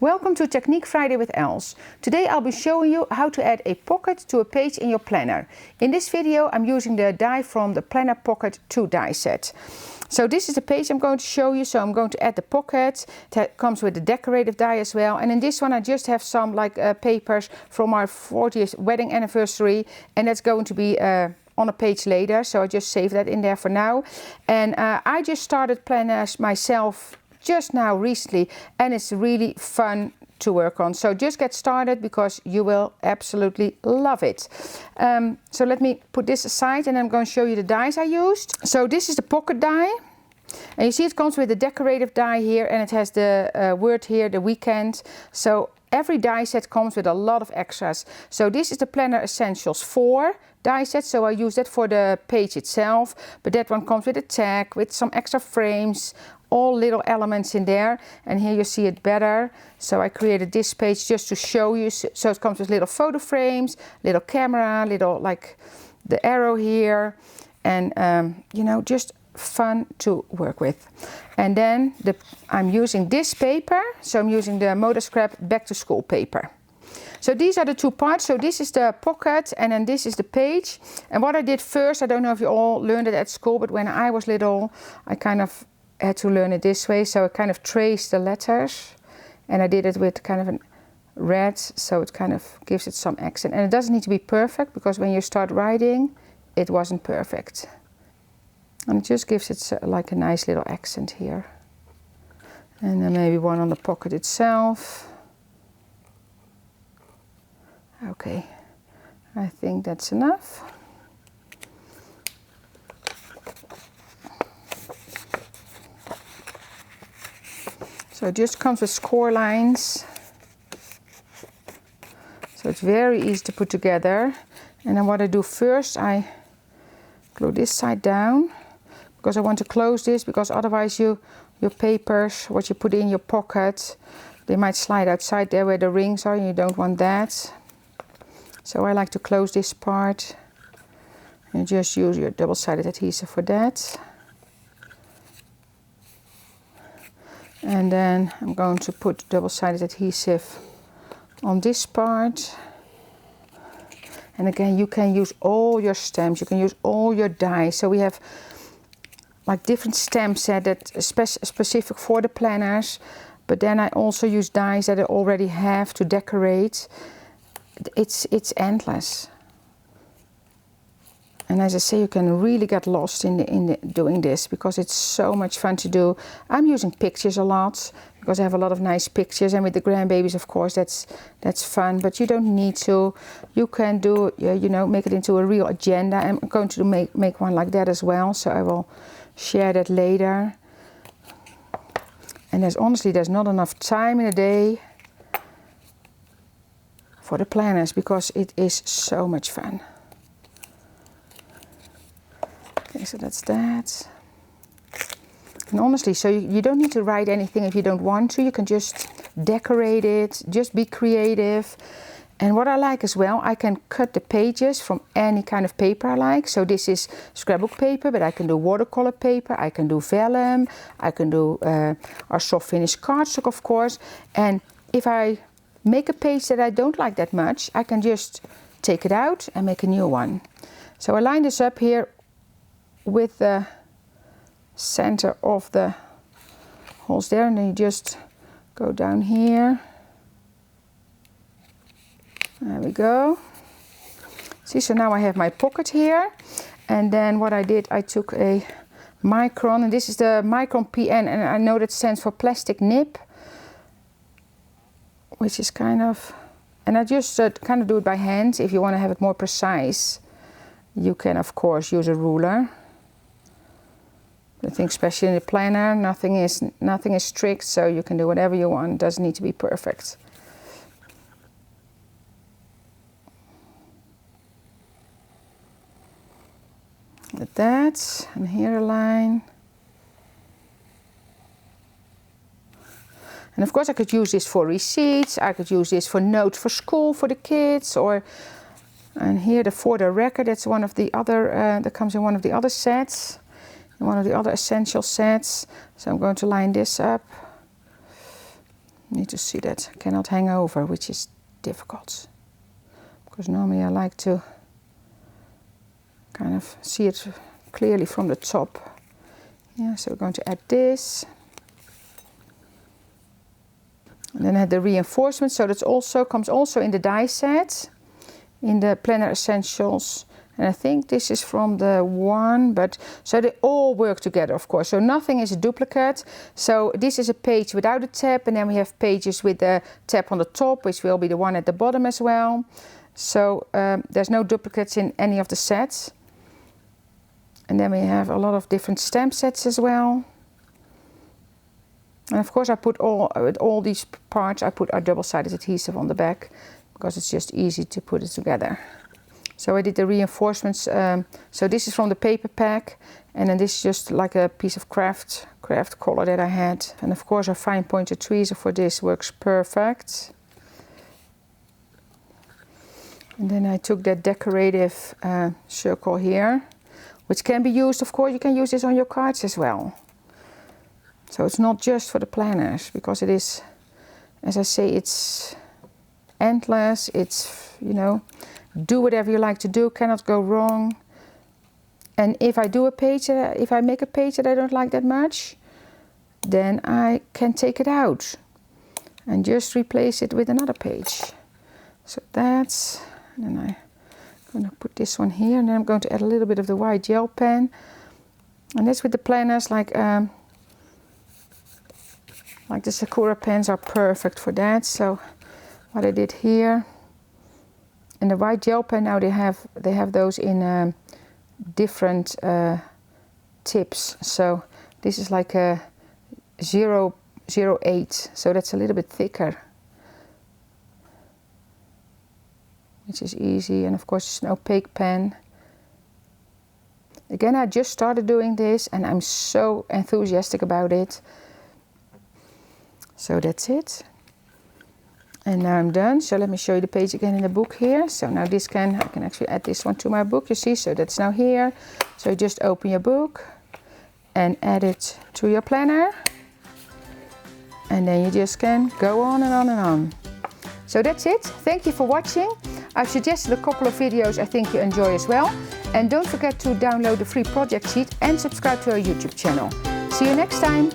Welcome to Technique Friday with Els. Today I'll be showing you how to add a pocket to a page in your planner. In this video I'm using the die from the Planner Pocket 2 die set. So this is the page I'm going to show you. So I'm going to add the pocket. It comes with the decorative die as well. And in this one I just have some papers from our 40th wedding anniversary, and that's going to be on a page later, so I just save that in there for now. And I just started planners myself just now recently, and it's really fun to work on. So just get started because you will absolutely love it. So let me put this aside and I'm going to show you the dies I used. So this is the pocket die. And you see it comes with a decorative die here, and it has the word here, the weekend. So every die set comes with a lot of extras. So this is the Planner Essentials 4 die set, so I use that for the page itself. But that one comes with a tag, with some extra frames, all little elements in there. And here you see it better. So I created this page just to show you. So it comes with little photo frames, little camera, little like the arrow here. And you know, just fun to work with. And then I'm using this paper, so I'm using the Moda Scrap Back to School paper. So these are the two parts. So this is the pocket and then this is the page. And what I did first, I don't know if you all learned it at school, but when I was little I kind of had to learn it this way. So I kind of traced the letters, and I did it with kind of a red, so it kind of gives it some accent. And it doesn't need to be perfect, because when you start writing it wasn't perfect. And it just gives it like a nice little accent here. And then maybe one on the pocket itself. Okay, I think that's enough. So it just comes with score lines. So it's very easy to put together. And then what I do first, I glue this side down, because I want to close this, because otherwise your papers, what you put in your pocket, they might slide outside there where the rings are, and you don't want that. So I like to close this part. And just use your double-sided adhesive for that. And then I'm going to put double-sided adhesive on this part. And again, you can use all your stamps, you can use all your dies. So we have like different stamp set that specific for the planners, but then I also use dies that I already have to decorate. It's endless. And as I say, you can really get lost in doing this, because it's so much fun to do. I'm using pictures a lot, because I have a lot of nice pictures, and with the grandbabies, of course, that's fun. But you don't need to. You can do, you know, make it into a real agenda. I'm going to make one like that as well, so I will share that later. And there's not enough time in a day for the planners, because it is so much fun. Okay, so that's that. And honestly, so you don't need to write anything if you don't want to. You can just decorate it, just be creative. And what I like as well, I can cut the pages from any kind of paper I like. So this is scrapbook paper, but I can do watercolor paper, I can do vellum, I can do our soft finish cardstock, of course. And if I make a page that I don't like that much, I can just take it out and make a new one. So I line this up here with the center of the holes there, and then you just go down here. There we go. See, so now I have my pocket here. And then what I did, I took a micron, and this is the micron PN, and I know that stands for plastic nib, which is kind of, and I just kind of do it by hand. If you want to have it more precise, you can of course use a ruler. I think especially in the planner, nothing is strict, so you can do whatever you want. It doesn't need to be perfect. Like that, and here a line. And of course I could use this for receipts, I could use this for notes for school for the kids, and here for the record, that's one of the other, that comes in one of the other sets. One of the other essential sets. So I'm going to line this up Need to see that I cannot hang over, which is difficult. Because normally I like to kind of see it clearly from the top. Yeah, so we're going to add this. And then I had the reinforcement, so that also comes also in the die set, in the Planner Essentials. And I think this is from the one, but so they all work together, of course. So nothing is a duplicate. So this is a page without a tab, and then we have pages with the tab on the top, which will be the one at the bottom as well. So there's no duplicates in any of the sets. And then we have a lot of different stamp sets as well. And of course I put all these parts, I put our double-sided adhesive on the back, because it's just easy to put it together. So I did the reinforcements, so this is from the paper pack, and then this is just like a piece of Kraft color that I had. And of course our fine pointed tweezer for this works perfect. And then I took that decorative circle here, which can be used, of course, you can use this on your cards as well. So it's not just for the planners, because it is, as I say, it's endless. It's, you know, do whatever you like to do, cannot go wrong. And if I do a page, if I make a page that I don't like that much, then I can take it out and just replace it with another page. So that's, and then I'm going to put this one here, and then I'm going to add a little bit of the white gel pen. And that's with the planners, like the Sakura pens are perfect for that. So what I did here, and the white gel pen, now they have those in different tips. So this is like a 008, so that's a little bit thicker, which is easy. And of course it's an opaque pen. Again, I just started doing this and I'm so enthusiastic about it. So that's it. And now I'm done. So let me show you the page again in the book here. So now I can actually add this one to my book, you see. So that's now here. So you just open your book and add it to your planner. And then you just can go on and on and on. So that's it. Thank you for watching. I've suggested a couple of videos I think you enjoy as well. And don't forget to download the free project sheet and subscribe to our YouTube channel. See you next time.